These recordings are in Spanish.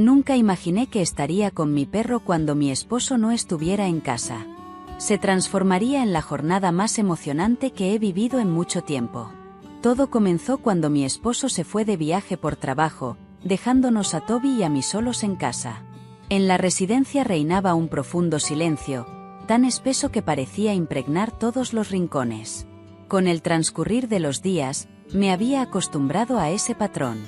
Nunca imaginé que estaría con mi perro cuando mi esposo no estuviera en casa. Se transformaría en la jornada más emocionante que he vivido en mucho tiempo. Todo comenzó cuando mi esposo se fue de viaje por trabajo, dejándonos a Toby y a mí solos en casa. En la residencia reinaba un profundo silencio, tan espeso que parecía impregnar todos los rincones. Con el transcurrir de los días, me había acostumbrado a ese patrón.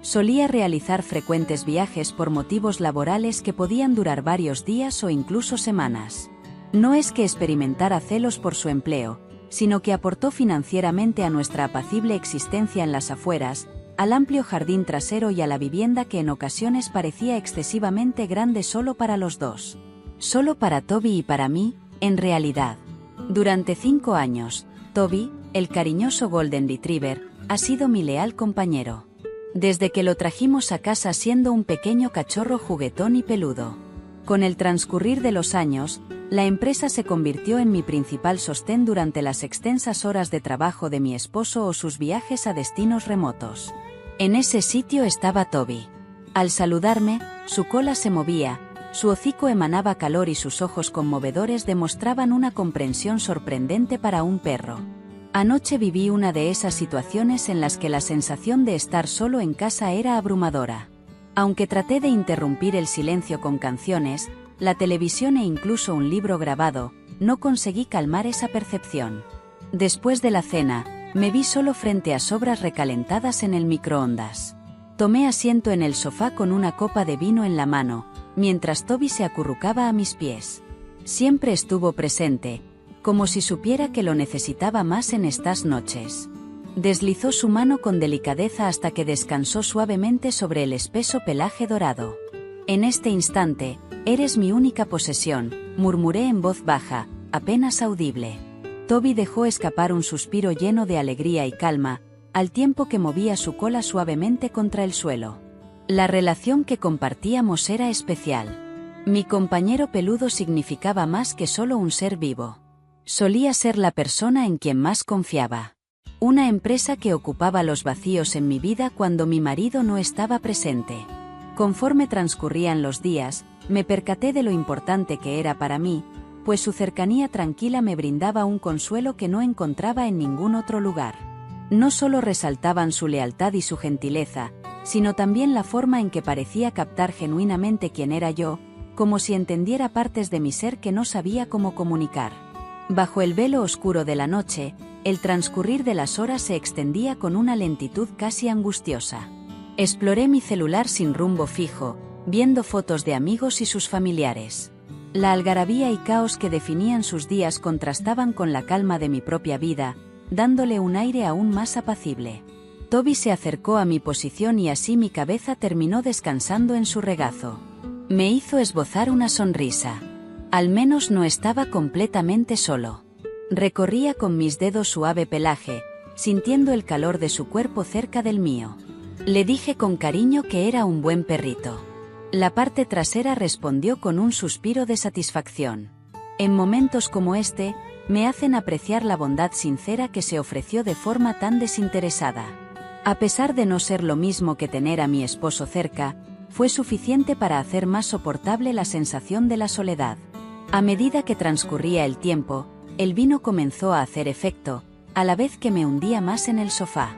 Solía realizar frecuentes viajes por motivos laborales que podían durar varios días o incluso semanas. No es que experimentara celos por su empleo, sino que aportó financieramente a nuestra apacible existencia en las afueras, al amplio jardín trasero y a la vivienda que en ocasiones parecía excesivamente grande solo para los dos. Solo para Toby y para mí, en realidad. Durante 5 años, Toby, el cariñoso Golden Retriever, ha sido mi leal compañero. Desde que lo trajimos a casa siendo un pequeño cachorro juguetón y peludo. Con el transcurrir de los años, la empresa se convirtió en mi principal sostén durante las extensas horas de trabajo de mi esposo o sus viajes a destinos remotos. En ese sitio estaba Toby. Al saludarme, su cola se movía, su hocico emanaba calor y sus ojos conmovedores demostraban una comprensión sorprendente para un perro. Anoche viví una de esas situaciones en las que la sensación de estar solo en casa era abrumadora. Aunque traté de interrumpir el silencio con canciones, la televisión e incluso un libro grabado, no conseguí calmar esa percepción. Después de la cena, me vi solo frente a sobras recalentadas en el microondas. Tomé asiento en el sofá con una copa de vino en la mano, mientras Toby se acurrucaba a mis pies. Siempre estuvo presente, como si supiera que lo necesitaba más en estas noches. Deslizó su mano con delicadeza hasta que descansó suavemente sobre el espeso pelaje dorado. En este instante, eres mi única posesión, murmuré en voz baja, apenas audible. Toby dejó escapar un suspiro lleno de alegría y calma, al tiempo que movía su cola suavemente contra el suelo. La relación que compartíamos era especial. Mi compañero peludo significaba más que solo un ser vivo. Solía ser la persona en quien más confiaba. Una empresa que ocupaba los vacíos en mi vida cuando mi marido no estaba presente. Conforme transcurrían los días, me percaté de lo importante que era para mí, pues su cercanía tranquila me brindaba un consuelo que no encontraba en ningún otro lugar. No solo resaltaban su lealtad y su gentileza, sino también la forma en que parecía captar genuinamente quién era yo, como si entendiera partes de mi ser que no sabía cómo comunicar. Bajo el velo oscuro de la noche, el transcurrir de las horas se extendía con una lentitud casi angustiosa. Exploré mi celular sin rumbo fijo, viendo fotos de amigos y sus familiares. La algarabía y caos que definían sus días contrastaban con la calma de mi propia vida, dándole un aire aún más apacible. Toby se acercó a mi posición y así mi cabeza terminó descansando en su regazo. Me hizo esbozar una sonrisa. Al menos no estaba completamente solo. Recorría con mis dedos suave pelaje, sintiendo el calor de su cuerpo cerca del mío. Le dije con cariño que era un buen perrito. La parte trasera respondió con un suspiro de satisfacción. En momentos como este, me hacen apreciar la bondad sincera que se ofreció de forma tan desinteresada. A pesar de no ser lo mismo que tener a mi esposo cerca, fue suficiente para hacer más soportable la sensación de la soledad. A medida que transcurría el tiempo, el vino comenzó a hacer efecto, a la vez que me hundía más en el sofá.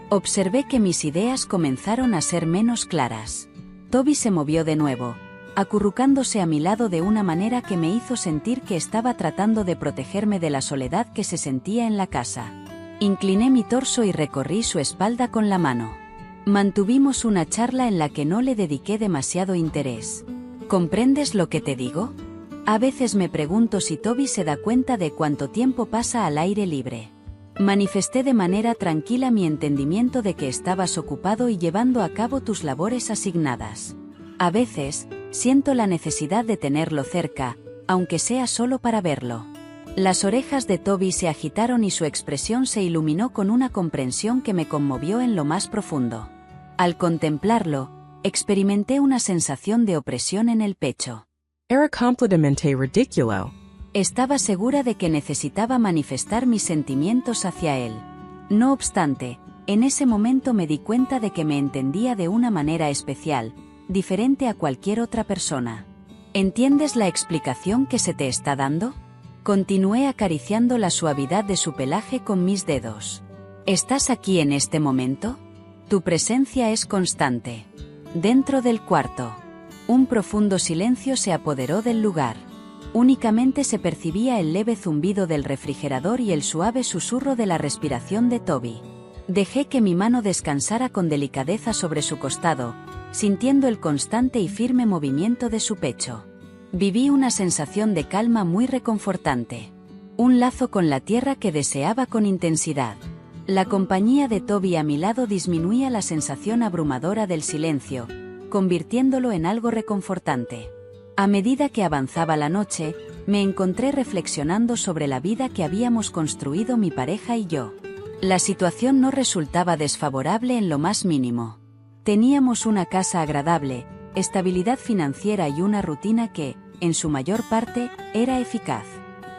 Observé que mis ideas comenzaron a ser menos claras. Toby se movió de nuevo, acurrucándose a mi lado de una manera que me hizo sentir que estaba tratando de protegerme de la soledad que se sentía en la casa. Incliné mi torso y recorrí su espalda con la mano. Mantuvimos una charla en la que no le dediqué demasiado interés. ¿Comprendes lo que te digo? A veces me pregunto si Toby se da cuenta de cuánto tiempo pasa al aire libre. Manifesté de manera tranquila mi entendimiento de que estabas ocupado y llevando a cabo tus labores asignadas. A veces, siento la necesidad de tenerlo cerca, aunque sea solo para verlo. Las orejas de Toby se agitaron y su expresión se iluminó con una comprensión que me conmovió en lo más profundo. Al contemplarlo, experimenté una sensación de opresión en el pecho. Era completamente ridículo. Estaba segura de que necesitaba manifestar mis sentimientos hacia él. No obstante, en ese momento me di cuenta de que me entendía de una manera especial, diferente a cualquier otra persona. ¿Entiendes la explicación que se te está dando? Continué acariciando la suavidad de su pelaje con mis dedos. ¿Estás aquí en este momento? Tu presencia es constante. Dentro del cuarto. Un profundo silencio se apoderó del lugar. Únicamente se percibía el leve zumbido del refrigerador y el suave susurro de la respiración de Toby. Dejé que mi mano descansara con delicadeza sobre su costado, sintiendo el constante y firme movimiento de su pecho. Viví una sensación de calma muy reconfortante. Un lazo con la tierra que deseaba con intensidad. La compañía de Toby a mi lado disminuía la sensación abrumadora del silencio, convirtiéndolo en algo reconfortante. A medida que avanzaba la noche, me encontré reflexionando sobre la vida que habíamos construido mi pareja y yo. La situación no resultaba desfavorable en lo más mínimo. Teníamos una casa agradable, estabilidad financiera y una rutina que, en su mayor parte, era eficaz.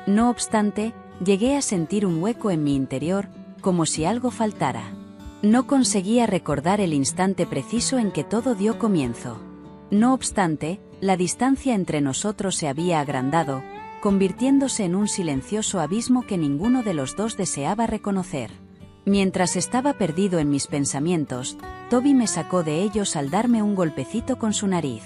No obstante, llegué a sentir un hueco en mi interior, como si algo faltara. No conseguía recordar el instante preciso en que todo dio comienzo. No obstante, la distancia entre nosotros se había agrandado, convirtiéndose en un silencioso abismo que ninguno de los dos deseaba reconocer. Mientras estaba perdido en mis pensamientos, Toby me sacó de ellos al darme un golpecito con su nariz.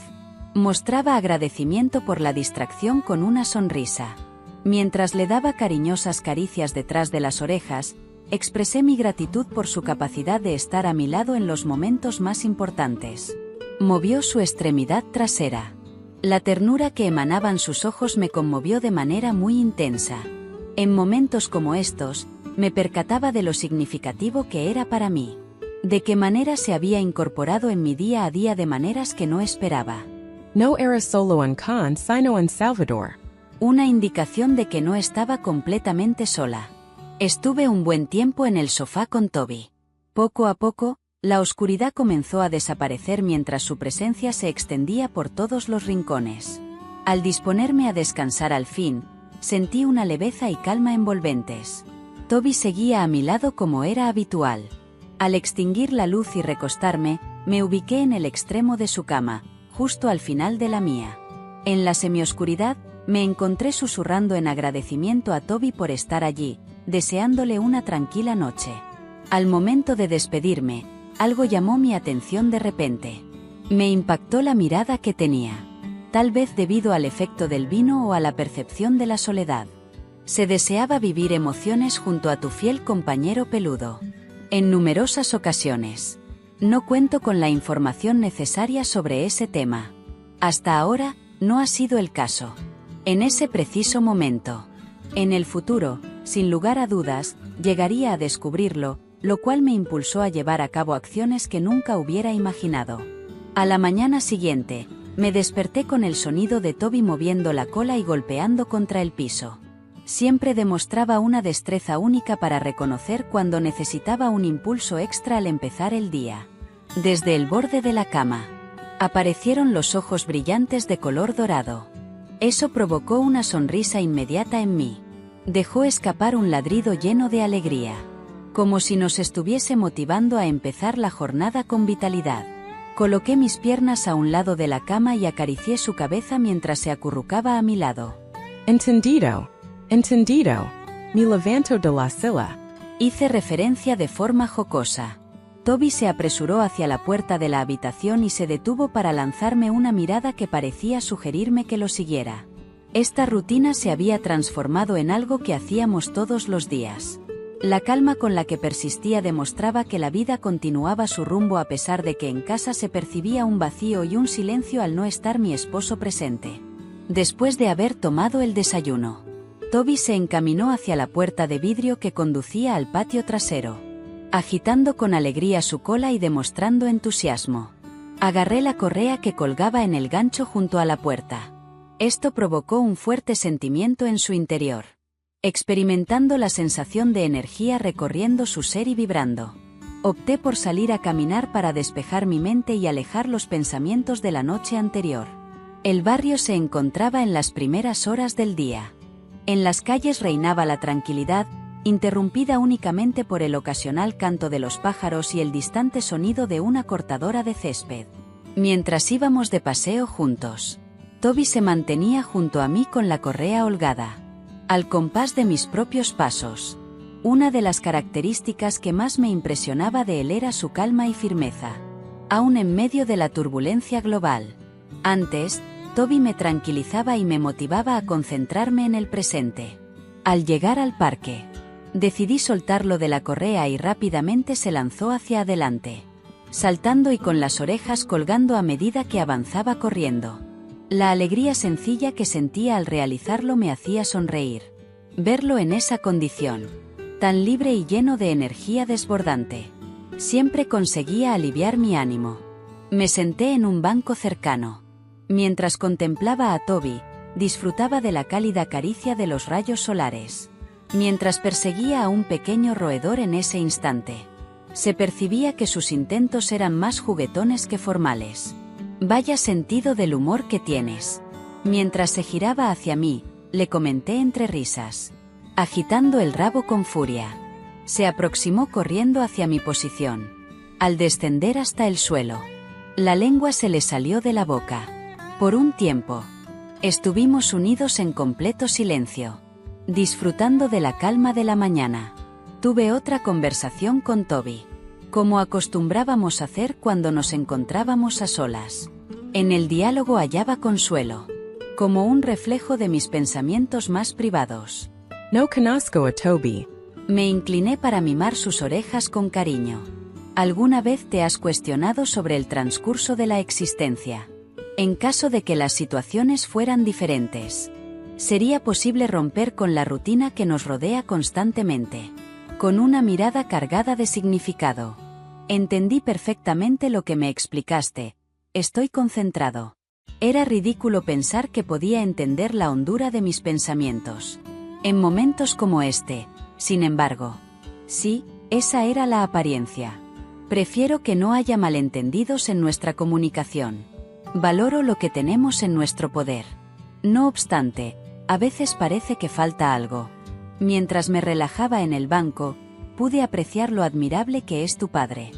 Mostraba agradecimiento por la distracción con una sonrisa. Mientras le daba cariñosas caricias detrás de las orejas, expresé mi gratitud por su capacidad de estar a mi lado en los momentos más importantes. Movió su extremidad trasera. La ternura que emanaban sus ojos me conmovió de manera muy intensa. En momentos como estos, me percataba de lo significativo que era para mí. De qué manera se había incorporado en mi día a día de maneras que no esperaba. No eres solo en Con, sino en Salvador. Una indicación de que no estaba completamente sola. Estuve un buen tiempo en el sofá con Toby. Poco a poco, la oscuridad comenzó a desaparecer mientras su presencia se extendía por todos los rincones. Al disponerme a descansar al fin, sentí una leveza y calma envolventes. Toby seguía a mi lado como era habitual. Al extinguir la luz y recostarme, me ubiqué en el extremo de su cama, justo al final de la mía. En la semioscuridad, me encontré susurrando en agradecimiento a Toby por estar allí, deseándole una tranquila noche. Al momento de despedirme, algo llamó mi atención de repente. Me impactó la mirada que tenía. Tal vez debido al efecto del vino o a la percepción de la soledad. Se deseaba vivir emociones junto a tu fiel compañero peludo. En numerosas ocasiones. No cuento con la información necesaria sobre ese tema. Hasta ahora, no ha sido el caso. En ese preciso momento. En el futuro, sin lugar a dudas, llegaría a descubrirlo, lo cual me impulsó a llevar a cabo acciones que nunca hubiera imaginado. A la mañana siguiente, me desperté con el sonido de Toby moviendo la cola y golpeando contra el piso. Siempre demostraba una destreza única para reconocer cuando necesitaba un impulso extra al empezar el día. Desde el borde de la cama, aparecieron los ojos brillantes de color dorado. Eso provocó una sonrisa inmediata en mí. Dejó escapar un ladrido lleno de alegría. Como si nos estuviese motivando a empezar la jornada con vitalidad. Coloqué mis piernas a un lado de la cama y acaricié su cabeza mientras se acurrucaba a mi lado. Entendido. Entendido. Me levanto de la silla. Hice referencia de forma jocosa. Toby se apresuró hacia la puerta de la habitación y se detuvo para lanzarme una mirada que parecía sugerirme que lo siguiera. Esta rutina se había transformado en algo que hacíamos todos los días. La calma con la que persistía demostraba que la vida continuaba su rumbo a pesar de que en casa se percibía un vacío y un silencio al no estar mi esposo presente. Después de haber tomado el desayuno, Toby se encaminó hacia la puerta de vidrio que conducía al patio trasero, agitando con alegría su cola y demostrando entusiasmo. Agarré la correa que colgaba en el gancho junto a la puerta. Esto provocó un fuerte sentimiento en su interior. Experimentando la sensación de energía recorriendo su ser y vibrando. Opté por salir a caminar para despejar mi mente y alejar los pensamientos de la noche anterior. El barrio se encontraba en las primeras horas del día. En las calles reinaba la tranquilidad, interrumpida únicamente por el ocasional canto de los pájaros y el distante sonido de una cortadora de césped. Mientras íbamos de paseo juntos, Toby se mantenía junto a mí con la correa holgada, al compás de mis propios pasos. Una de las características que más me impresionaba de él era su calma y firmeza, aún en medio de la turbulencia global. Antes, Toby me tranquilizaba y me motivaba a concentrarme en el presente. Al llegar al parque, decidí soltarlo de la correa y rápidamente se lanzó hacia adelante, saltando y con las orejas colgando a medida que avanzaba corriendo. La alegría sencilla que sentía al realizarlo me hacía sonreír. Verlo en esa condición, tan libre y lleno de energía desbordante, siempre conseguía aliviar mi ánimo. Me senté en un banco cercano. Mientras contemplaba a Toby, disfrutaba de la cálida caricia de los rayos solares. Mientras perseguía a un pequeño roedor en ese instante, se percibía que sus intentos eran más juguetones que formales. Vaya sentido del humor que tienes. Mientras se giraba hacia mí, le comenté entre risas, agitando el rabo con furia. Se aproximó corriendo hacia mi posición. Al descender hasta el suelo, la lengua se le salió de la boca. Por un tiempo, estuvimos unidos en completo silencio, disfrutando de la calma de la mañana. Tuve otra conversación con Toby, como acostumbrábamos hacer cuando nos encontrábamos a solas. En el diálogo hallaba consuelo, como un reflejo de mis pensamientos más privados. No conozco a Toby. Me incliné para mimar sus orejas con cariño. ¿Alguna vez te has cuestionado sobre el transcurso de la existencia? En caso de que las situaciones fueran diferentes, ¿sería posible romper con la rutina que nos rodea constantemente? Con una mirada cargada de significado. Entendí perfectamente lo que me explicaste. Estoy concentrado. Era ridículo pensar que podía entender la hondura de mis pensamientos. En momentos como este, sin embargo. Sí, esa era la apariencia. Prefiero que no haya malentendidos en nuestra comunicación. Valoro lo que tenemos en nuestro poder. No obstante, a veces parece que falta algo. Mientras me relajaba en el banco, pude apreciar lo admirable que es tu padre.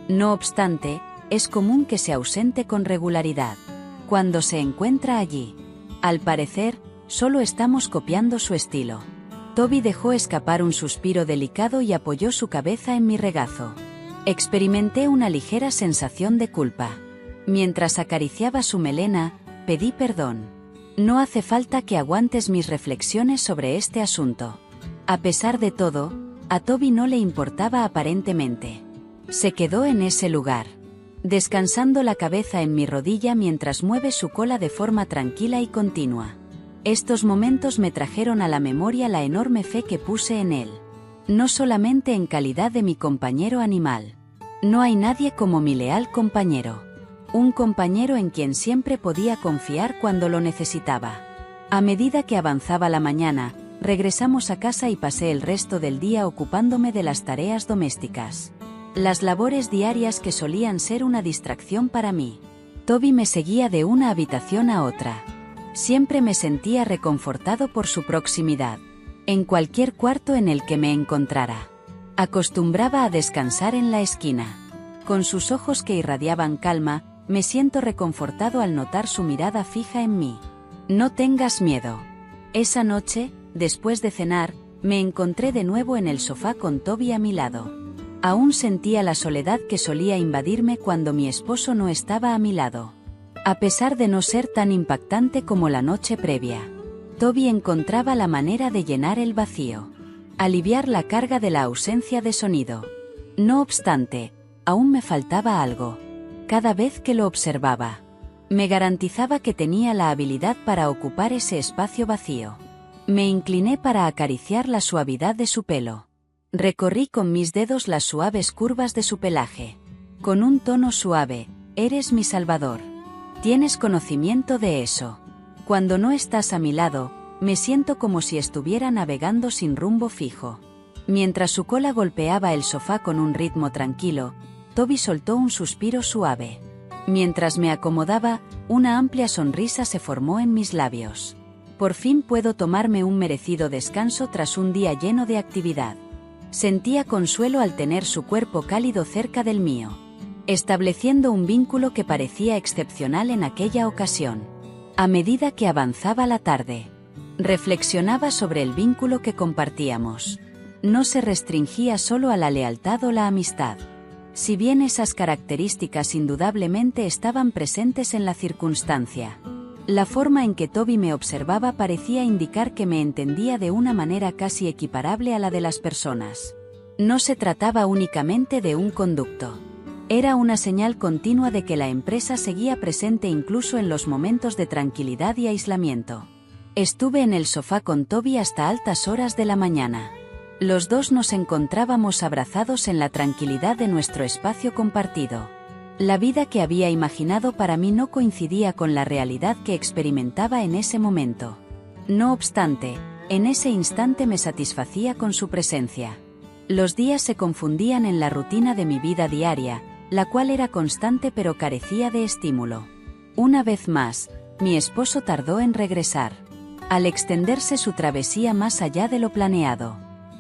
No obstante, es común que se ausente con regularidad. Cuando se encuentra allí, al parecer, solo estamos copiando su estilo. Toby dejó escapar un suspiro delicado y apoyó su cabeza en mi regazo. Experimenté una ligera sensación de culpa. Mientras acariciaba su melena, pedí perdón. No hace falta que aguantes mis reflexiones sobre este asunto. A pesar de todo, a Toby no le importaba aparentemente. Se quedó en ese lugar, descansando la cabeza en mi rodilla mientras mueve su cola de forma tranquila y continua. Estos momentos me trajeron a la memoria la enorme fe que puse en él. No solamente en calidad de mi compañero animal. No hay nadie como mi leal compañero. Un compañero en quien siempre podía confiar cuando lo necesitaba. A medida que avanzaba la mañana, regresamos a casa y pasé el resto del día ocupándome de las tareas domésticas. Las labores diarias que solían ser una distracción para mí. Toby me seguía de una habitación a otra. Siempre me sentía reconfortado por su proximidad. En cualquier cuarto en el que me encontrara. Acostumbraba a descansar en la esquina. Con sus ojos que irradiaban calma, me siento reconfortado al notar su mirada fija en mí. No tengas miedo. Esa noche, después de cenar, me encontré de nuevo en el sofá con Toby a mi lado. Aún sentía la soledad que solía invadirme cuando mi esposo no estaba a mi lado. A pesar de no ser tan impactante como la noche previa, Toby encontraba la manera de llenar el vacío, aliviar la carga de la ausencia de sonido. No obstante, aún me faltaba algo. Cada vez que lo observaba, me garantizaba que tenía la habilidad para ocupar ese espacio vacío. Me incliné para acariciar la suavidad de su pelo. Recorrí con mis dedos las suaves curvas de su pelaje. Con un tono suave, eres mi salvador. Tienes conocimiento de eso. Cuando no estás a mi lado, me siento como si estuviera navegando sin rumbo fijo. Mientras su cola golpeaba el sofá con un ritmo tranquilo, Toby soltó un suspiro suave. Mientras me acomodaba, una amplia sonrisa se formó en mis labios. Por fin puedo tomarme un merecido descanso tras un día lleno de actividad. Sentía consuelo al tener su cuerpo cálido cerca del mío. estableciendo un vínculo que parecía excepcional en aquella ocasión. A medida que avanzaba la tarde, reflexionaba sobre el vínculo que compartíamos. No se restringía solo a la lealtad o la amistad. Si bien esas características indudablemente estaban presentes en la circunstancia, la forma en que Toby me observaba parecía indicar que me entendía de una manera casi equiparable a la de las personas. No se trataba únicamente de un conducto. Era una señal continua de que la empresa seguía presente incluso en los momentos de tranquilidad y aislamiento. Estuve en el sofá con Toby hasta altas horas de la mañana. Los dos nos encontrábamos abrazados en la tranquilidad de nuestro espacio compartido. La vida que había imaginado para mí no coincidía con la realidad que experimentaba en ese momento. No obstante, en ese instante me satisfacía con su presencia. Los días se confundían en la rutina de mi vida diaria, la cual era constante pero carecía de estímulo. Una vez más, mi esposo tardó en regresar. Al extenderse su travesía más allá de lo planeado,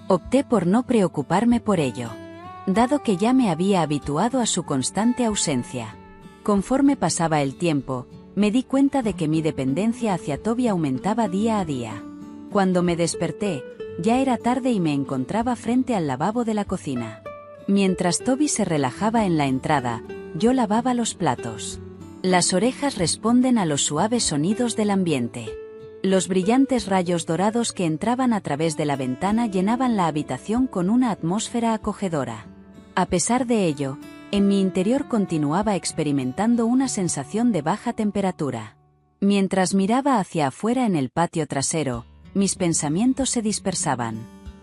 opté por no preocuparme por ello, dado que ya me había habituado a su constante ausencia. Conforme pasaba el tiempo, me di cuenta de que mi dependencia hacia Toby aumentaba día a día. Cuando me desperté, ya era tarde y me encontraba frente al lavabo de la cocina. Mientras Toby se relajaba en la entrada, yo lavaba los platos. Las orejas responden a los suaves sonidos del ambiente. Los brillantes rayos dorados que entraban a través de la ventana llenaban la habitación con una atmósfera acogedora. A pesar de ello, en mi interior continuaba experimentando una sensación de baja temperatura. Mientras miraba hacia afuera en el patio trasero, mis pensamientos se dispersaban.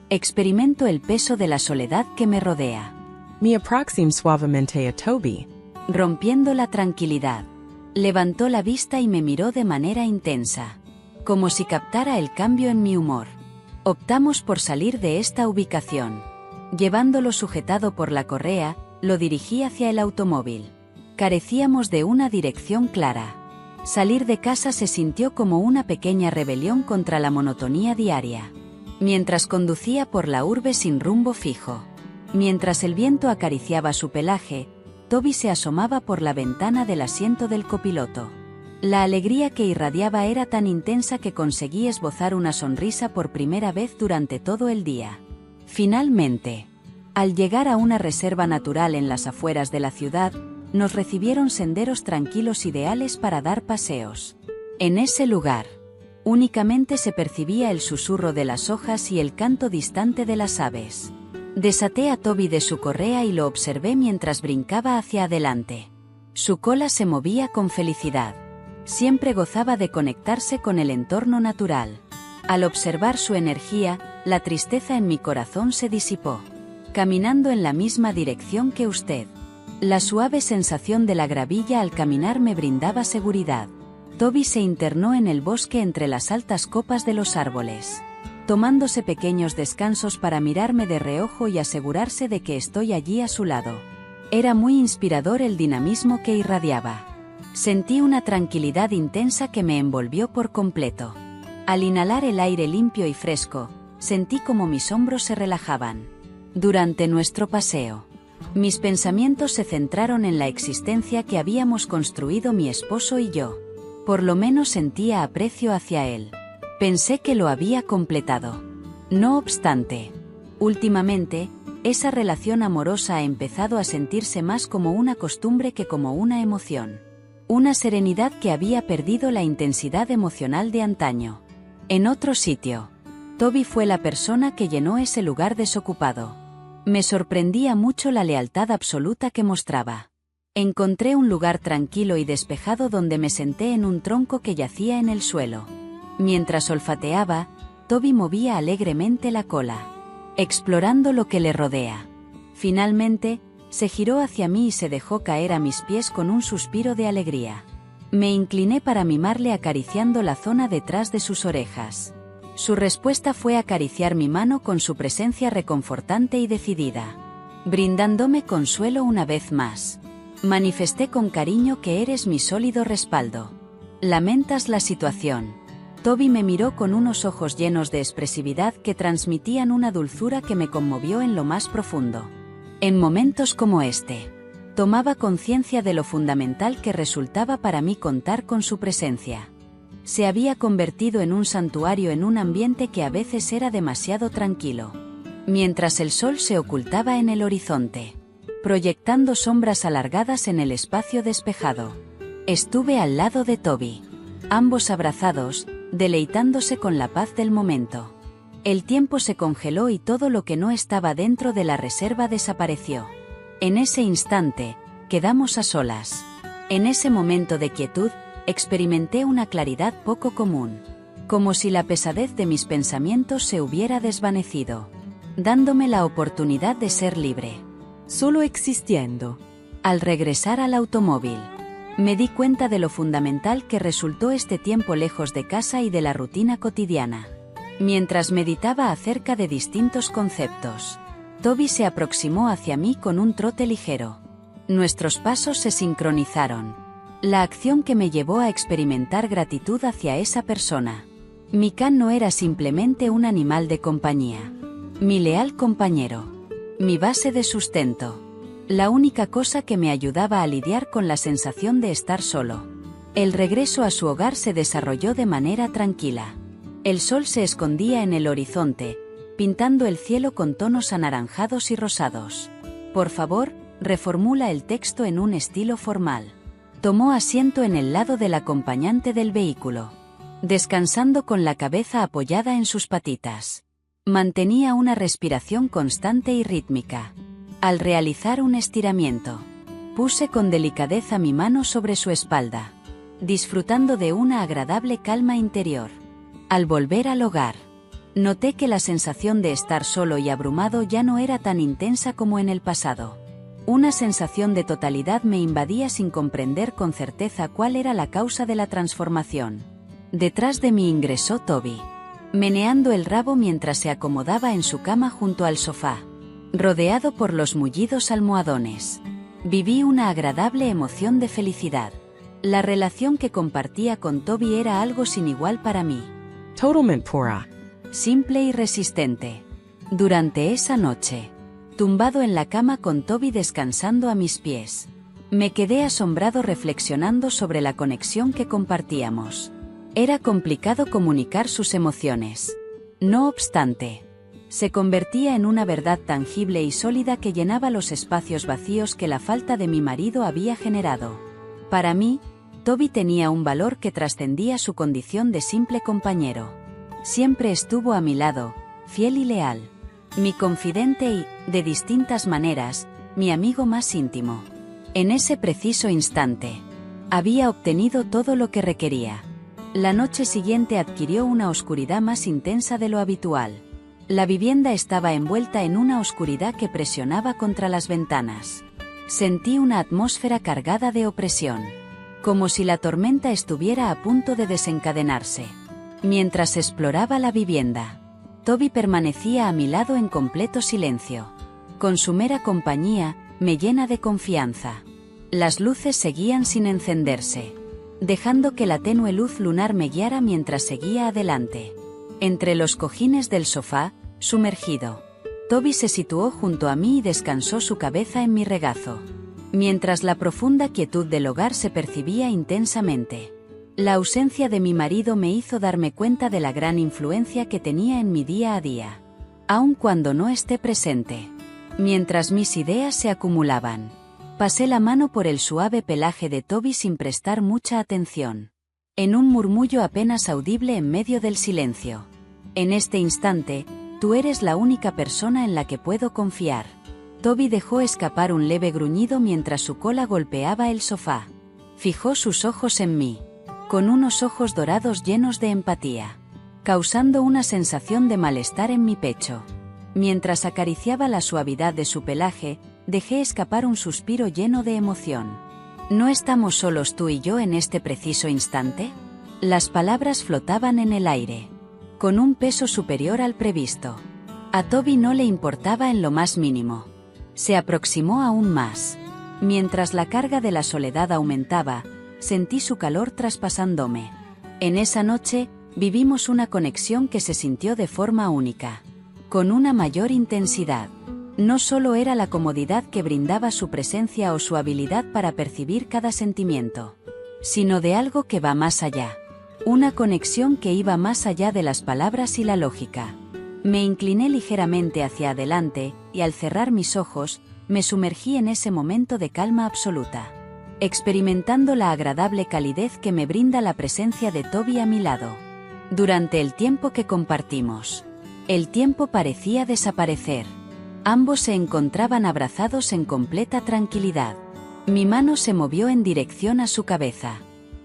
Experimento el peso de la soledad que me rodea. Me aproximo suavemente a Toby. Rompiendo la tranquilidad. Levantó la vista y me miró de manera intensa, como si captara el cambio en mi humor. Optamos por salir de esta ubicación. Llevándolo sujetado por la correa, lo dirigí hacia el automóvil. Carecíamos de una dirección clara. Salir de casa se sintió como una pequeña rebelión contra la monotonía diaria. Mientras conducía por la urbe sin rumbo fijo, mientras el viento acariciaba su pelaje, Toby se asomaba por la ventana del asiento del copiloto. La alegría que irradiaba era tan intensa que conseguí esbozar una sonrisa por primera vez durante todo el día. Finalmente, al llegar a una reserva natural en las afueras de la ciudad, nos recibieron senderos tranquilos ideales para dar paseos. En ese lugar, únicamente se percibía el susurro de las hojas y el canto distante de las aves. Desaté a Toby de su correa y lo observé mientras brincaba hacia adelante. Su cola se movía con felicidad. Siempre gozaba de conectarse con el entorno natural. Al observar su energía, la tristeza en mi corazón se disipó. Caminando en la misma dirección que usted. La suave sensación de la gravilla al caminar me brindaba seguridad. Toby se internó en el bosque entre las altas copas de los árboles, tomándose pequeños descansos para mirarme de reojo y asegurarse de que estoy allí a su lado. Era muy inspirador el dinamismo que irradiaba. Sentí una tranquilidad intensa que me envolvió por completo. Al inhalar el aire limpio y fresco, sentí como mis hombros se relajaban. Durante nuestro paseo, mis pensamientos se centraron en la existencia que habíamos construido mi esposo y yo. Por lo menos sentía aprecio hacia él. Pensé que lo había completado. No obstante, últimamente, esa relación amorosa ha empezado a sentirse más como una costumbre que como una emoción. Una serenidad que había perdido la intensidad emocional de antaño. En otro sitio, Toby fue la persona que llenó ese lugar desocupado. Me sorprendía mucho la lealtad absoluta que mostraba. Encontré un lugar tranquilo y despejado donde me senté en un tronco que yacía en el suelo. Mientras olfateaba, Toby movía alegremente la cola, explorando lo que le rodea. Finalmente, se giró hacia mí y se dejó caer a mis pies con un suspiro de alegría. Me incliné para mimarle acariciando la zona detrás de sus orejas. Su respuesta fue acariciar mi mano con su presencia reconfortante y decidida, brindándome consuelo una vez más. Manifesté con cariño que eres mi sólido respaldo. ¿Lamentas la situación? Toby me miró con unos ojos llenos de expresividad que transmitían una dulzura que me conmovió en lo más profundo. En momentos como este, Tomaba conciencia de lo fundamental que resultaba para mí contar con su presencia. Se había convertido en un santuario en un ambiente que a veces era demasiado tranquilo. Mientras el sol se ocultaba en el horizonte, proyectando sombras alargadas en el espacio despejado. Estuve al lado de Toby. Ambos abrazados, deleitándose con la paz del momento. El tiempo se congeló y todo lo que no estaba dentro de la reserva desapareció. En ese instante, quedamos a solas. En ese momento de quietud, experimenté una claridad poco común. Como si la pesadez de mis pensamientos se hubiera desvanecido, dándome la oportunidad de ser libre. Solo existiendo. Al regresar al automóvil, me di cuenta de lo fundamental que resultó este tiempo lejos de casa y de la rutina cotidiana. Mientras meditaba acerca de distintos conceptos, Toby se aproximó hacia mí con un trote ligero. Nuestros pasos se sincronizaron. La acción que me llevó a experimentar gratitud hacia esa persona. Mi can no era simplemente un animal de compañía. Mi leal compañero. Mi base de sustento. La única cosa que me ayudaba a lidiar con la sensación de estar solo. El regreso a su hogar se desarrolló de manera tranquila. El sol se escondía en el horizonte, pintando el cielo con tonos anaranjados y rosados. Por favor, reformula el texto en un estilo formal. Tomó asiento en el lado del acompañante del vehículo, descansando con la cabeza apoyada en sus patitas. Mantenía una respiración constante y rítmica. Al realizar un estiramiento, puse con delicadeza mi mano sobre su espalda, disfrutando de una agradable calma interior. Al volver al hogar, noté que la sensación de estar solo y abrumado ya no era tan intensa como en el pasado. Una sensación de totalidad me invadía sin comprender con certeza cuál era la causa de la transformación. Detrás de mí ingresó Toby, meneando el rabo mientras se acomodaba en su cama junto al sofá, rodeado por los mullidos almohadones. Viví una agradable emoción de felicidad. La relación que compartía con Toby era algo sin igual para mí. Totalmente pura. Simple y resistente. Durante esa noche, tumbado en la cama con Toby descansando a mis pies, me quedé asombrado reflexionando sobre la conexión que compartíamos. Era complicado comunicar sus emociones. No obstante, se convertía en una verdad tangible y sólida que llenaba los espacios vacíos que la falta de mi marido había generado. Para mí, Toby tenía un valor que trascendía su condición de simple compañero. Siempre estuvo a mi lado, fiel y leal. Mi confidente y, de distintas maneras, mi amigo más íntimo. En ese preciso instante, había obtenido todo lo que requería. La noche siguiente adquirió una oscuridad más intensa de lo habitual. La vivienda estaba envuelta en una oscuridad que presionaba contra las ventanas. Sentí una atmósfera cargada de opresión, como si la tormenta estuviera a punto de desencadenarse. Mientras exploraba la vivienda, Toby permanecía a mi lado en completo silencio. Con su mera compañía, me llena de confianza. Las luces seguían sin encenderse, dejando que la tenue luz lunar me guiara mientras seguía adelante. Entre los cojines del sofá, sumergido, Toby se situó junto a mí y descansó su cabeza en mi regazo, mientras la profunda quietud del hogar se percibía intensamente. La ausencia de mi marido me hizo darme cuenta de la gran influencia que tenía en mi día a día. Aun cuando no esté presente. Mientras mis ideas se acumulaban, pasé la mano por el suave pelaje de Toby sin prestar mucha atención. En un murmullo apenas audible en medio del silencio. En este instante, tú eres la única persona en la que puedo confiar. Toby dejó escapar un leve gruñido mientras su cola golpeaba el sofá. Fijó sus ojos en mí, con unos ojos dorados llenos de empatía, causando una sensación de malestar en mi pecho. Mientras acariciaba la suavidad de su pelaje, dejé escapar un suspiro lleno de emoción. ¿No estamos solos tú y yo en este preciso instante? Las palabras flotaban en el aire, con un peso superior al previsto. A Toby no le importaba en lo más mínimo. Se aproximó aún más. Mientras la carga de la soledad aumentaba, sentí su calor traspasándome. En esa noche, vivimos una conexión que se sintió de forma única, con una mayor intensidad. No solo era la comodidad que brindaba su presencia o su habilidad para percibir cada sentimiento, sino de algo que va más allá. Una conexión que iba más allá de las palabras y la lógica. Me incliné ligeramente hacia adelante, y al cerrar mis ojos, me sumergí en ese momento de calma absoluta, experimentando la agradable calidez que me brinda la presencia de Toby a mi lado. Durante el tiempo que compartimos, el tiempo parecía desaparecer. Ambos se encontraban abrazados en completa tranquilidad. Mi mano se movió en dirección a su cabeza,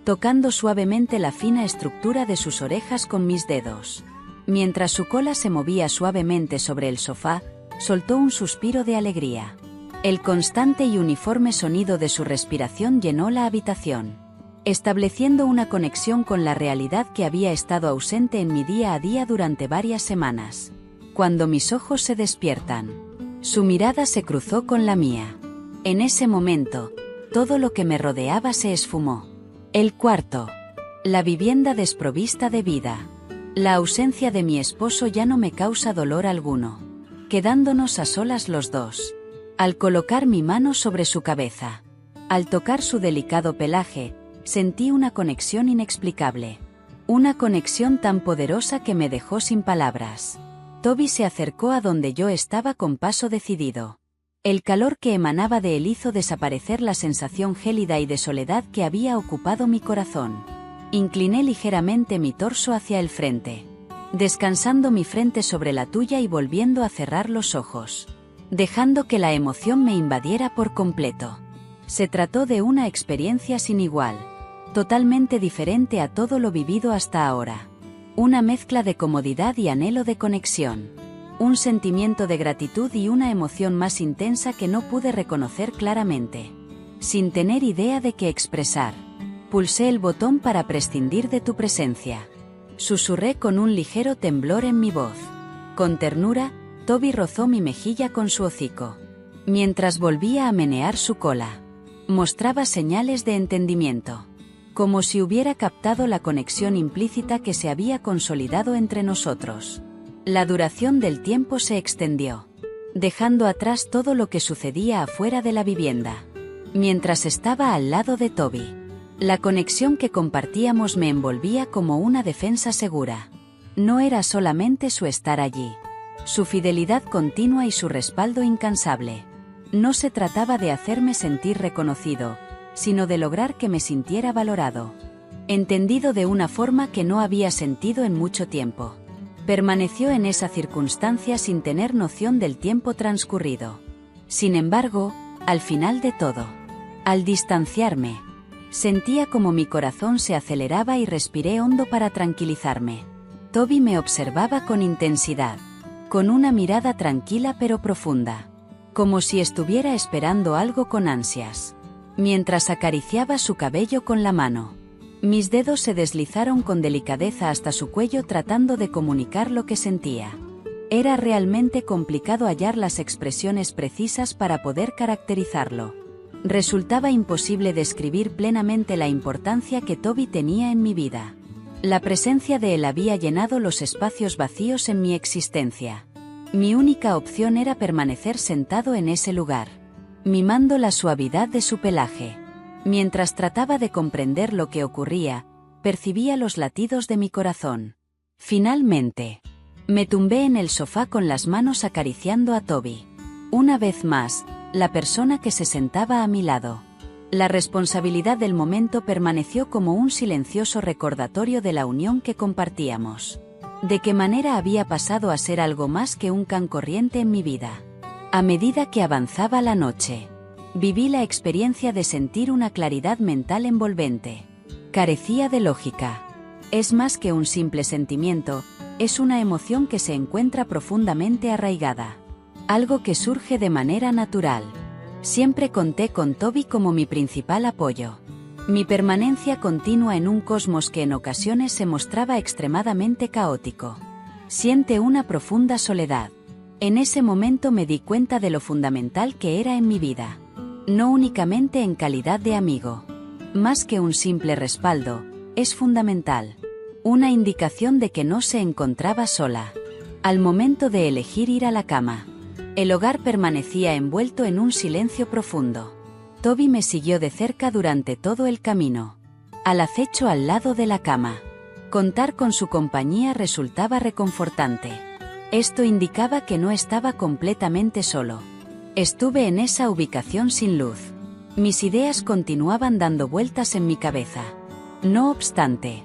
tocando suavemente la fina estructura de sus orejas con mis dedos. Mientras su cola se movía suavemente sobre el sofá, soltó un suspiro de alegría. El constante y uniforme sonido de su respiración llenó la habitación, estableciendo una conexión con la realidad que había estado ausente en mi día a día durante varias semanas. Cuando mis ojos se despiertan, su mirada se cruzó con la mía. En ese momento, todo lo que me rodeaba se esfumó. El cuarto. La vivienda desprovista de vida. La ausencia de mi esposo ya no me causa dolor alguno, quedándonos a solas los dos. Al colocar mi mano sobre su cabeza, al tocar su delicado pelaje, sentí una conexión inexplicable. Una conexión tan poderosa que me dejó sin palabras. Toby se acercó a donde yo estaba con paso decidido. El calor que emanaba de él hizo desaparecer la sensación gélida y de soledad que había ocupado mi corazón. Incliné ligeramente mi torso hacia el frente, descansando mi frente sobre la tuya y volviendo a cerrar los ojos, dejando que la emoción me invadiera por completo. Se trató de una experiencia sin igual, totalmente diferente a todo lo vivido hasta ahora. Una mezcla de comodidad y anhelo de conexión. Un sentimiento de gratitud y una emoción más intensa que no pude reconocer claramente. Sin tener idea de qué expresar, pulsé el botón para prescindir de tu presencia. Susurré con un ligero temblor en mi voz. Con ternura, Toby rozó mi mejilla con su hocico, mientras volvía a menear su cola. Mostraba señales de entendimiento, como si hubiera captado la conexión implícita que se había consolidado entre nosotros. La duración del tiempo se extendió, dejando atrás todo lo que sucedía afuera de la vivienda. Mientras estaba al lado de Toby, la conexión que compartíamos me envolvía como una defensa segura. No era solamente su estar allí, su fidelidad continua y su respaldo incansable. No se trataba de hacerme sentir reconocido, sino de lograr que me sintiera valorado, entendido de una forma que no había sentido en mucho tiempo. Permaneció en esa circunstancia sin tener noción del tiempo transcurrido. Sin embargo, al final de todo, al distanciarme, sentía como mi corazón se aceleraba y respiré hondo para tranquilizarme. Toby me observaba con intensidad, con una mirada tranquila pero profunda, como si estuviera esperando algo con ansias. Mientras acariciaba su cabello con la mano, mis dedos se deslizaron con delicadeza hasta su cuello tratando de comunicar lo que sentía. Era realmente complicado hallar las expresiones precisas para poder caracterizarlo. Resultaba imposible describir plenamente la importancia que Toby tenía en mi vida. La presencia de él había llenado los espacios vacíos en mi existencia. Mi única opción era permanecer sentado en ese lugar, mimando la suavidad de su pelaje. Mientras trataba de comprender lo que ocurría, percibía los latidos de mi corazón. Finalmente, me tumbé en el sofá con las manos acariciando a Toby. Una vez más, la persona que se sentaba a mi lado. La responsabilidad del momento permaneció como un silencioso recordatorio de la unión que compartíamos. De qué manera había pasado a ser algo más que un can corriente en mi vida. A medida que avanzaba la noche, viví la experiencia de sentir una claridad mental envolvente. Carecía de lógica. Es más que un simple sentimiento, es una emoción que se encuentra profundamente arraigada. Algo que surge de manera natural. Siempre conté con Toby como mi principal apoyo. Mi permanencia continua en un cosmos que en ocasiones se mostraba extremadamente caótico. Siente una profunda soledad. En ese momento me di cuenta de lo fundamental que era en mi vida. No únicamente en calidad de amigo. Más que un simple respaldo, es fundamental. Una indicación de que no se encontraba sola. Al momento de elegir ir a la cama, El hogar permanecía envuelto en un silencio profundo. Toby me siguió de cerca durante todo el camino. Al acecho al lado de la cama. Contar con su compañía resultaba reconfortante. Esto indicaba que no estaba completamente solo. Estuve en esa ubicación sin luz. Mis ideas continuaban dando vueltas en mi cabeza. No obstante,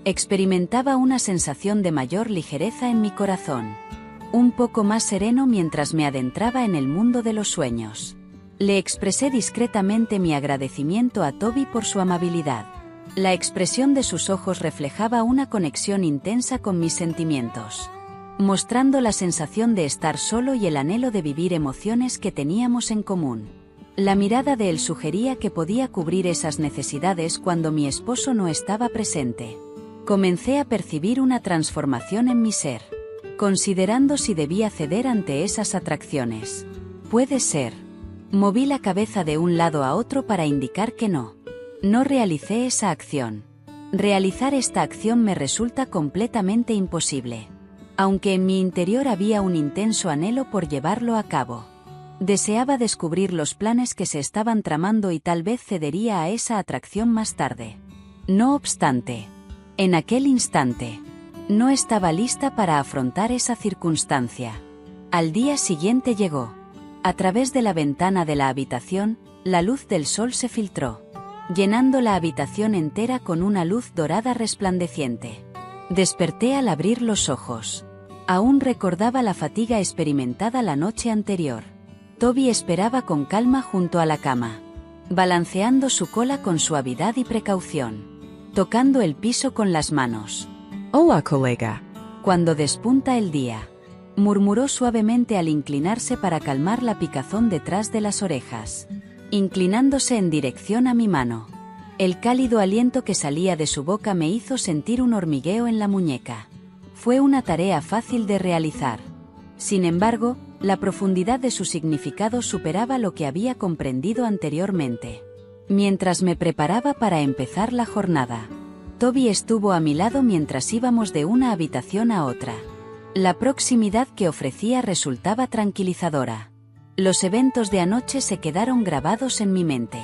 experimentaba una sensación de mayor ligereza en mi corazón. Un poco más sereno mientras me adentraba en el mundo de los sueños. Le expresé discretamente mi agradecimiento a Toby por su amabilidad. La expresión de sus ojos reflejaba una conexión intensa con mis sentimientos, mostrando la sensación de estar solo y el anhelo de vivir emociones que teníamos en común. La mirada de él sugería que podía cubrir esas necesidades cuando mi esposo no estaba presente. Comencé a percibir una transformación en mi ser, considerando si debía ceder ante esas atracciones. Puede ser. Moví la cabeza de un lado a otro para indicar que no. No realicé esa acción. Realizar esta acción me resulta completamente imposible. Aunque en mi interior había un intenso anhelo por llevarlo a cabo. Deseaba descubrir los planes que se estaban tramando y tal vez cedería a esa atracción más tarde. No obstante, en aquel instante, no estaba lista para afrontar esa circunstancia. Al día siguiente llegó. A través de la ventana de la habitación, la luz del sol se filtró, llenando la habitación entera con una luz dorada resplandeciente. Desperté al abrir los ojos. Aún recordaba la fatiga experimentada la noche anterior. Toby esperaba con calma junto a la cama, balanceando su cola con suavidad y precaución, tocando el piso con las manos. Hola, colega. Cuando despunta el día, murmuró suavemente al inclinarse para calmar la picazón detrás de las orejas, inclinándose en dirección a mi mano. El cálido aliento que salía de su boca me hizo sentir un hormigueo en la muñeca. Fue una tarea fácil de realizar. Sin embargo, la profundidad de su significado superaba lo que había comprendido anteriormente. Mientras me preparaba para empezar la jornada, Toby estuvo a mi lado mientras íbamos de una habitación a otra. La proximidad que ofrecía resultaba tranquilizadora. Los eventos de anoche se quedaron grabados en mi mente.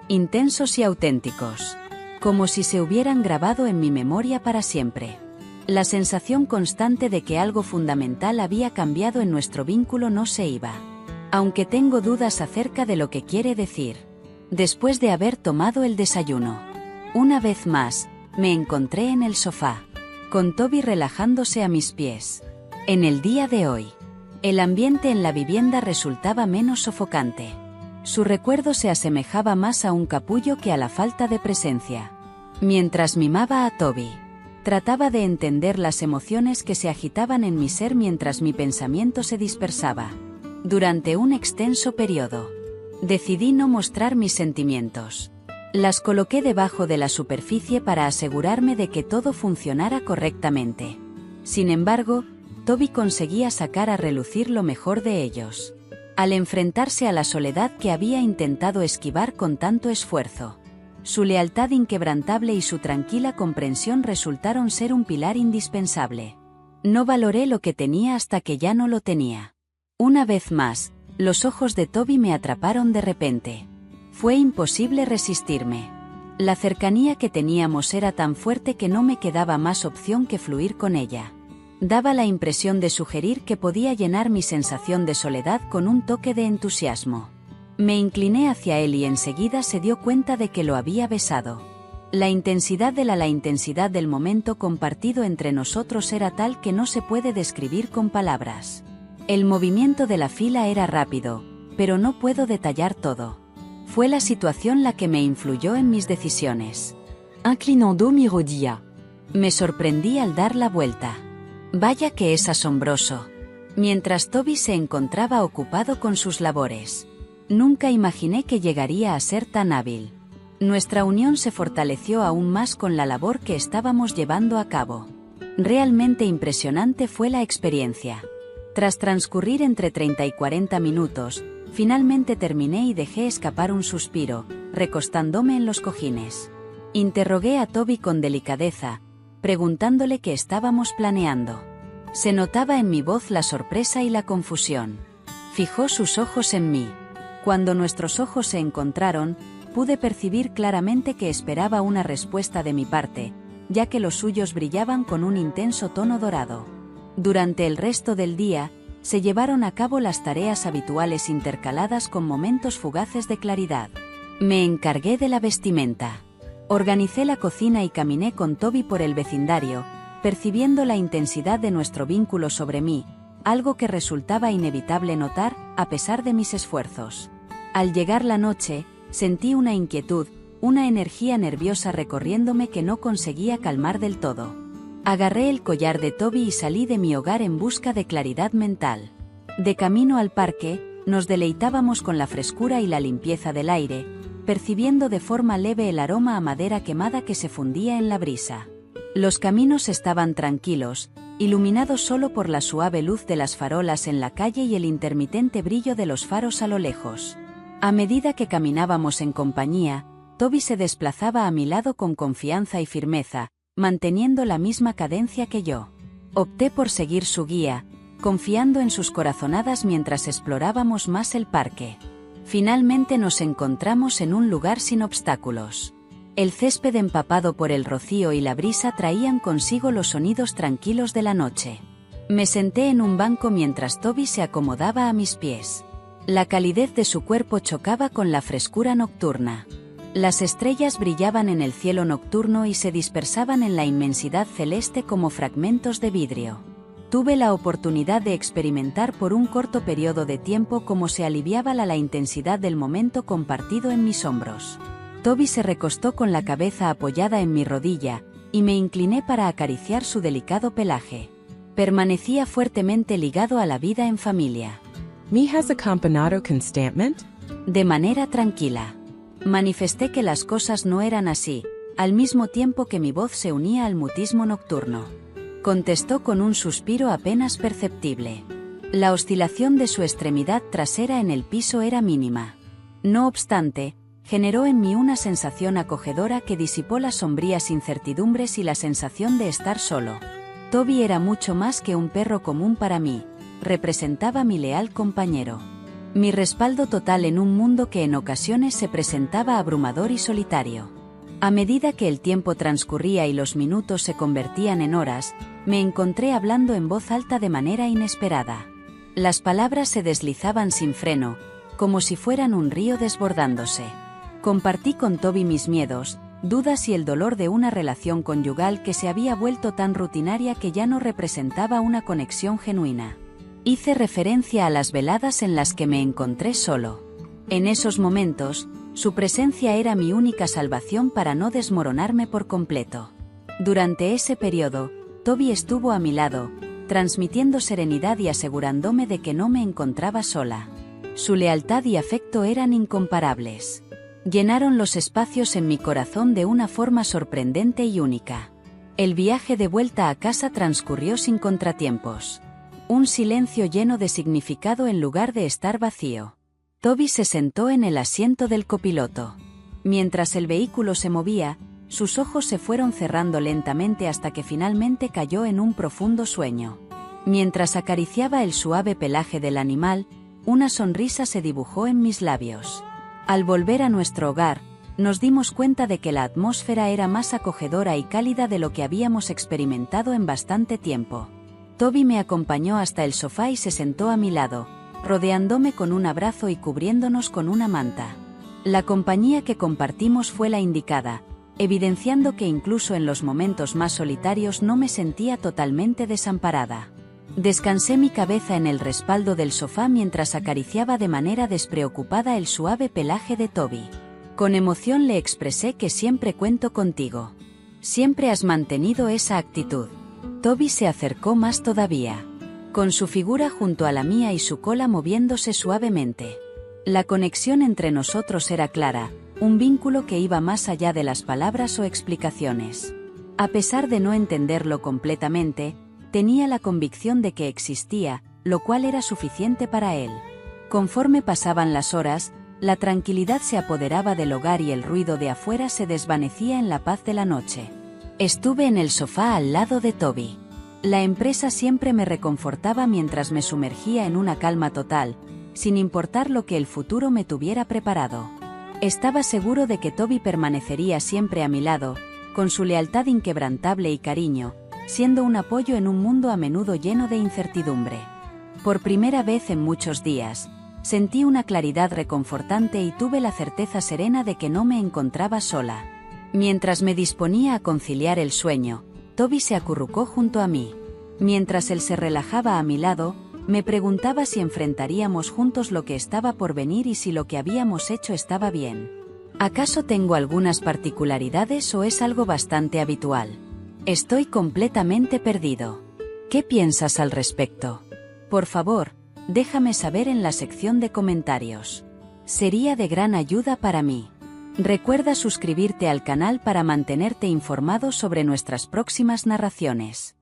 Intensos y auténticos. Como si se hubieran grabado en mi memoria para siempre. La sensación constante de que algo fundamental había cambiado en nuestro vínculo no se iba. Aunque tengo dudas acerca de lo que quiere decir. Después de haber tomado el desayuno, una vez más, me encontré en el sofá, con Toby relajándose a mis pies. En el día de hoy, el ambiente en la vivienda resultaba menos sofocante. Su recuerdo se asemejaba más a un capullo que a la falta de presencia. Mientras mimaba a Toby, trataba de entender las emociones que se agitaban en mi ser mientras mi pensamiento se dispersaba. Durante un extenso periodo, decidí no mostrar mis sentimientos. Las coloqué debajo de la superficie para asegurarme de que todo funcionara correctamente. Sin embargo, Toby conseguía sacar a relucir lo mejor de ellos. Al enfrentarse a la soledad que había intentado esquivar con tanto esfuerzo. Su lealtad inquebrantable y su tranquila comprensión resultaron ser un pilar indispensable. No valoré lo que tenía hasta que ya no lo tenía. Una vez más, los ojos de Toby me atraparon de repente. Fue imposible resistirme. La cercanía que teníamos era tan fuerte que no me quedaba más opción que fluir con ella. Daba la impresión de sugerir que podía llenar mi sensación de soledad con un toque de entusiasmo. Me incliné hacia él y enseguida se dio cuenta de que lo había besado. La intensidad del momento compartido entre nosotros era tal que no se puede describir con palabras. El movimiento de la fila era rápido, pero no puedo detallar todo. Fue la situación la que me influyó en mis decisiones. Inclinando mi rodilla. Me sorprendí al dar la vuelta. Vaya que es asombroso. Mientras Toby se encontraba ocupado con sus labores. Nunca imaginé que llegaría a ser tan hábil. Nuestra unión se fortaleció aún más con la labor que estábamos llevando a cabo. Realmente impresionante fue la experiencia. Tras transcurrir entre 30 y 40 minutos, finalmente terminé y dejé escapar un suspiro, recostándome en los cojines. Interrogué a Toby con delicadeza, preguntándole qué estábamos planeando. Se notaba en mi voz la sorpresa y la confusión. Fijó sus ojos en mí. Cuando nuestros ojos se encontraron, pude percibir claramente que esperaba una respuesta de mi parte, ya que los suyos brillaban con un intenso tono dorado. Durante el resto del día, se llevaron a cabo las tareas habituales intercaladas con momentos fugaces de claridad. Me encargué de la vestimenta. Organicé la cocina y caminé con Toby por el vecindario, percibiendo la intensidad de nuestro vínculo sobre mí, algo que resultaba inevitable notar, a pesar de mis esfuerzos. Al llegar la noche, sentí una inquietud, una energía nerviosa recorriéndome que no conseguía calmar del todo. Agarré el collar de Toby y salí de mi hogar en busca de claridad mental. De camino al parque, nos deleitábamos con la frescura y la limpieza del aire, percibiendo de forma leve el aroma a madera quemada que se fundía en la brisa. Los caminos estaban tranquilos, iluminados solo por la suave luz de las farolas en la calle y el intermitente brillo de los faros a lo lejos. A medida que caminábamos en compañía, Toby se desplazaba a mi lado con confianza y firmeza, manteniendo la misma cadencia que yo. Opté por seguir su guía, confiando en sus corazonadas mientras explorábamos más el parque. Finalmente nos encontramos en un lugar sin obstáculos. El césped empapado por el rocío y la brisa traían consigo los sonidos tranquilos de la noche. Me senté en un banco mientras Toby se acomodaba a mis pies. La calidez de su cuerpo chocaba con la frescura nocturna. Las estrellas brillaban en el cielo nocturno y se dispersaban en la inmensidad celeste como fragmentos de vidrio. Tuve la oportunidad de experimentar por un corto periodo de tiempo cómo se aliviaba la intensidad del momento compartido en mis hombros. Toby se recostó con la cabeza apoyada en mi rodilla, y me incliné para acariciar su delicado pelaje. Permanecía fuertemente ligado a la vida en familia. Me has acompañado constantemente? De manera tranquila. Manifesté que las cosas no eran así, al mismo tiempo que mi voz se unía al mutismo nocturno. Contestó con un suspiro apenas perceptible. La oscilación de su extremidad trasera en el piso era mínima. No obstante, generó en mí una sensación acogedora que disipó las sombrías incertidumbres y la sensación de estar solo. Toby era mucho más que un perro común para mí, representaba mi leal compañero. Mi respaldo total en un mundo que en ocasiones se presentaba abrumador y solitario. A medida que el tiempo transcurría y los minutos se convertían en horas, me encontré hablando en voz alta de manera inesperada. Las palabras se deslizaban sin freno, como si fueran un río desbordándose. Compartí con Toby mis miedos, dudas y el dolor de una relación conyugal que se había vuelto tan rutinaria que ya no representaba una conexión genuina. Hice referencia a las veladas en las que me encontré solo. En esos momentos, su presencia era mi única salvación para no desmoronarme por completo. Durante ese periodo, Toby estuvo a mi lado, transmitiendo serenidad y asegurándome de que no me encontraba sola. Su lealtad y afecto eran incomparables. Llenaron los espacios en mi corazón de una forma sorprendente y única. El viaje de vuelta a casa transcurrió sin contratiempos. Un silencio lleno de significado en lugar de estar vacío. Toby se sentó en el asiento del copiloto. Mientras el vehículo se movía, sus ojos se fueron cerrando lentamente hasta que finalmente cayó en un profundo sueño. Mientras acariciaba el suave pelaje del animal, una sonrisa se dibujó en mis labios. Al volver a nuestro hogar, nos dimos cuenta de que la atmósfera era más acogedora y cálida de lo que habíamos experimentado en bastante tiempo. Toby me acompañó hasta el sofá y se sentó a mi lado, rodeándome con un abrazo y cubriéndonos con una manta. La compañía que compartimos fue la indicada, evidenciando que incluso en los momentos más solitarios no me sentía totalmente desamparada. Descansé mi cabeza en el respaldo del sofá mientras acariciaba de manera despreocupada el suave pelaje de Toby. Con emoción le expresé que siempre cuento contigo. Siempre has mantenido esa actitud. Toby se acercó más todavía, con su figura junto a la mía y su cola moviéndose suavemente. La conexión entre nosotros era clara, un vínculo que iba más allá de las palabras o explicaciones. A pesar de no entenderlo completamente, tenía la convicción de que existía, lo cual era suficiente para él. Conforme pasaban las horas, la tranquilidad se apoderaba del hogar y el ruido de afuera se desvanecía en la paz de la noche. Estuve en el sofá al lado de Toby. La empresa siempre me reconfortaba mientras me sumergía en una calma total, sin importar lo que el futuro me tuviera preparado. Estaba seguro de que Toby permanecería siempre a mi lado, con su lealtad inquebrantable y cariño, siendo un apoyo en un mundo a menudo lleno de incertidumbre. Por primera vez en muchos días, sentí una claridad reconfortante y tuve la certeza serena de que no me encontraba sola. Mientras me disponía a conciliar el sueño, Toby se acurrucó junto a mí. Mientras él se relajaba a mi lado, me preguntaba si enfrentaríamos juntos lo que estaba por venir y si lo que habíamos hecho estaba bien. ¿Acaso tengo algunas particularidades o es algo bastante habitual? Estoy completamente perdido. ¿Qué piensas al respecto? Por favor, déjame saber en la sección de comentarios. Sería de gran ayuda para mí. Recuerda suscribirte al canal para mantenerte informado sobre nuestras próximas narraciones.